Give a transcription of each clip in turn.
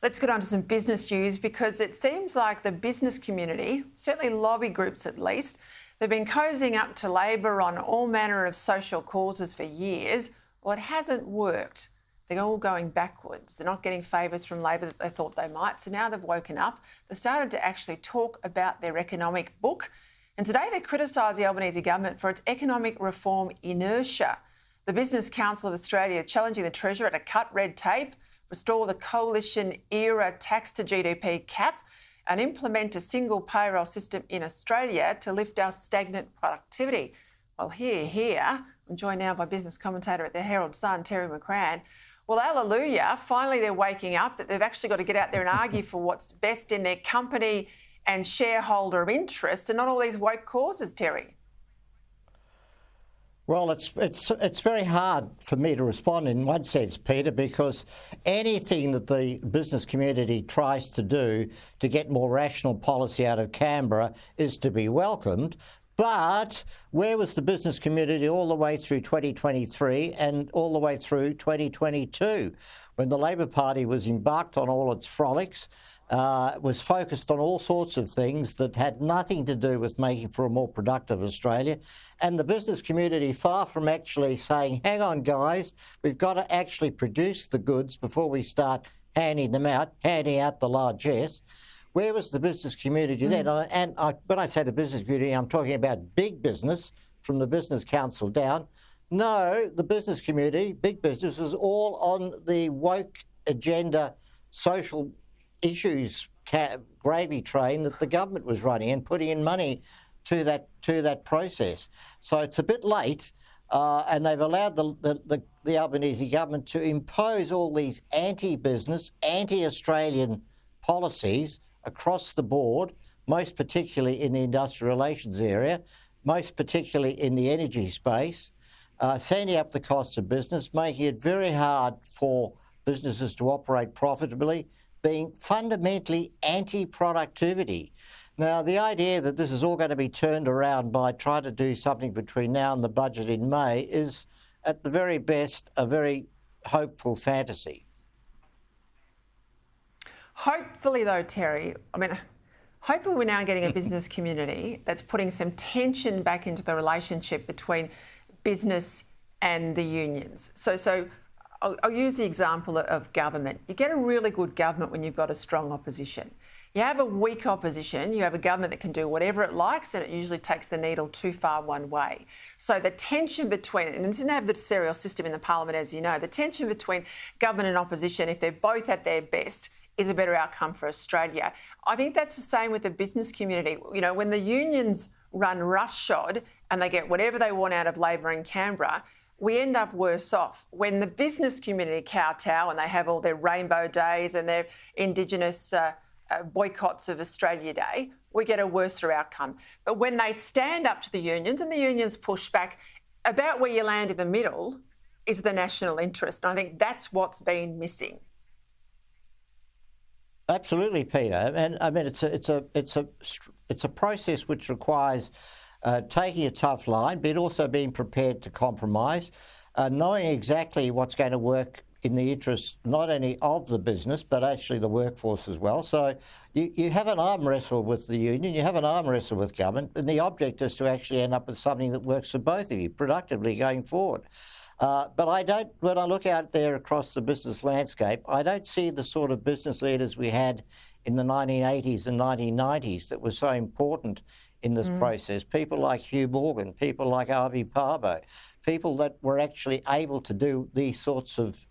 Let's get on to some business news, because it seems like the business community, certainly lobby groups at least, they've been cozying up to Labor on all manner of social causes for years. Well, it hasn't worked. They're all going backwards. They're not getting favours from Labor that they thought they might. So now they've woken up. They started to actually talk about their economic book. And today they criticised the Albanese government for its economic reform inertia. The Business Council of Australia challenging the Treasurer to cut red tape, restore the coalition-era tax to GDP cap, and implement a single payroll system in Australia to lift our stagnant productivity. Well, here, I'm joined now by business commentator at the Herald son, Terry McCrann. Well, hallelujah, finally they're waking up that they've actually got to get out there and argue for what's best in their company and shareholder interests, and not all these woke causes, Terry. Well, it's very hard for me to respond in one sense, Peter, because anything that the business community tries to do to get more rational policy out of Canberra is to be welcomed. But where was the business community all the way through 2023 and all the way through 2022, when the Labor Party was embarked on all its frolics, was focused on all sorts of things that had nothing to do with making for a more productive Australia? And the business community, far from actually saying, hang on guys, we've got to actually produce the goods before we start handing out the largesse. Where was the business community then? And when I say the business community, I'm talking about big business, from the Business Council down. No, the business community, big business, was all on the woke agenda, social issues gravy train that the government was running and putting in money to that process. So it's a bit late, and they've allowed the Albanese government to impose all these anti-business, anti-Australian policies across the board, most particularly in the industrial relations area, most particularly in the energy space, sending up the costs of business, making it very hard for businesses to operate profitably, being fundamentally anti-productivity. Now, the idea that this is all going to be turned around by trying to do something between now and the budget in May is, at the very best, a very hopeful fantasy. Hopefully, though, Terry, hopefully we're now getting a business community that's putting some tension back into the relationship between business and the unions. So I'll use the example of government. You get a really good government when you've got a strong opposition. You have a weak opposition, you have a government that can do whatever it likes, and it usually takes the needle too far one way. So the tension between, and it didn't have the serial system in the parliament, as you know, the tension between government and opposition, if they're both at their best, is a better outcome for Australia. I think that's the same with the business community. You know, when the unions run roughshod and they get whatever they want out of Labor in Canberra, we end up worse off. When the business community kowtow and they have all their rainbow days and their Indigenous boycotts of Australia Day, we get a worser outcome. But when they stand up to the unions and the unions push back, about where you land in the middle is the national interest. And I think that's what's been missing. Absolutely, Peter. And I mean, it's a process which requires taking a tough line, but also being prepared to compromise, knowing exactly what's going to work in the interest not only of the business, but actually the workforce as well. So you have an arm wrestle with the union, you have an arm wrestle with government, and the object is to actually end up with something that works for both of you productively going forward. But when I look out there across the business landscape, I don't see the sort of business leaders we had in the 1980s and 1990s that were so important in this process. People like Hugh Morgan, people like R.V. Parbo, people that were actually able to do these sorts of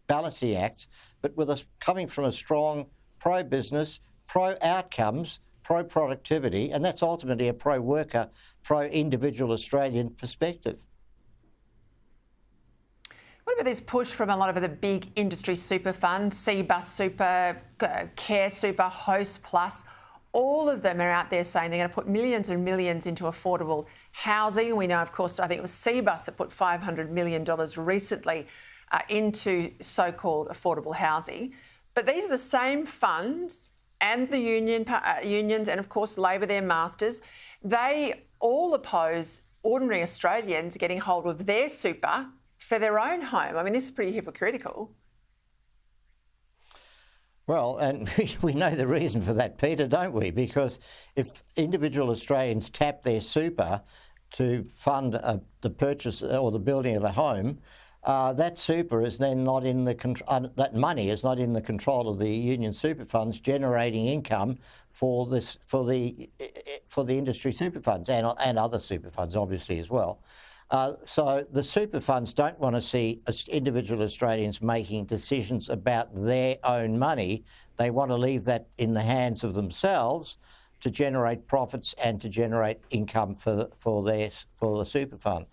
balancing acts, but coming from a strong pro-business, pro-outcomes, pro-productivity, and that's ultimately a pro-worker, pro-individual Australian perspective. What about this push from a lot of the big industry super funds, Cbus Super, Care Super, Host Plus? All of them are out there saying they're going to put millions and millions into affordable housing. We know, of course, I think it was Cbus that put $500 million recently into so-called affordable housing. But these are the same funds and the unions and, of course, Labor, their masters. They all oppose ordinary Australians getting hold of their super for their own home. I mean, this is pretty hypocritical. Well, and we know the reason for that, Peter, don't we? Because if individual Australians tap their super to fund the purchase or the building of a home, that super is then not in the that money is not in the control of the union super funds, generating income for the industry super funds and other super funds, obviously, as well. So the super funds don't want to see individual Australians making decisions about their own money. They want to leave that in the hands of themselves to generate profits and to generate income for the super fund.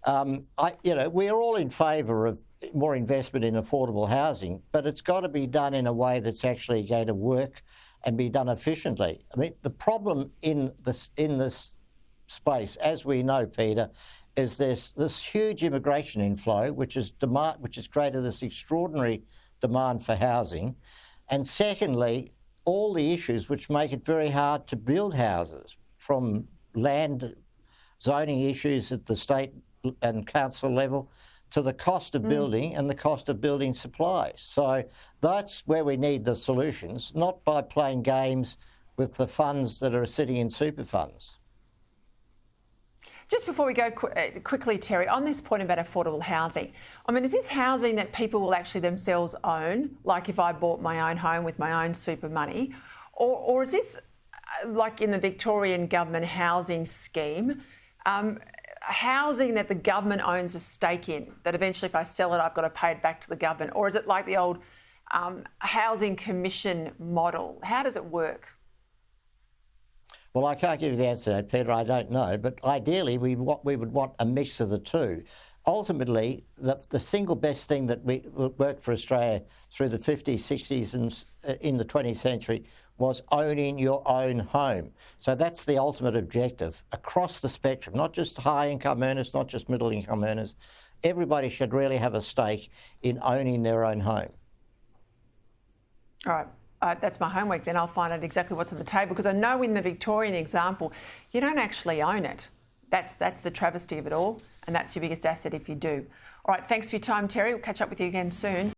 We're all in favour of more investment in affordable housing, but it's got to be done in a way that's actually going to work and be done efficiently. I mean, the problem in this space, as we know, Peter, is there's this huge immigration inflow, which has created this extraordinary demand for housing, and secondly, all the issues which make it very hard to build houses, from land zoning issues at the state and council level to the cost of building and the cost of building supplies. So that's where we need the solutions, not by playing games with the funds that are sitting in super funds. Just before we go quickly, Terry, on this point about affordable housing, I mean, is this housing that people will actually themselves own, like if I bought my own home with my own super money, or is this like in the Victorian government housing scheme, housing that the government owns a stake in, that eventually if I sell it, I've got to pay it back to the government? Or is it like the old housing commission model? How does it work? Well, I can't give you the answer to that, Peter. I don't know. But ideally, we would want a mix of the two. Ultimately, the single best thing that worked for Australia through the 50s, 60s and in the 20th century was owning your own home. So that's the ultimate objective across the spectrum, not just high-income earners, not just middle-income earners. Everybody should really have a stake in owning their own home. All right. That's my homework, then I'll find out exactly what's on the table, because I know in the Victorian example, you don't actually own it. That's the travesty of it all, and that's your biggest asset if you do. All right, thanks for your time, Terry. We'll catch up with you again soon.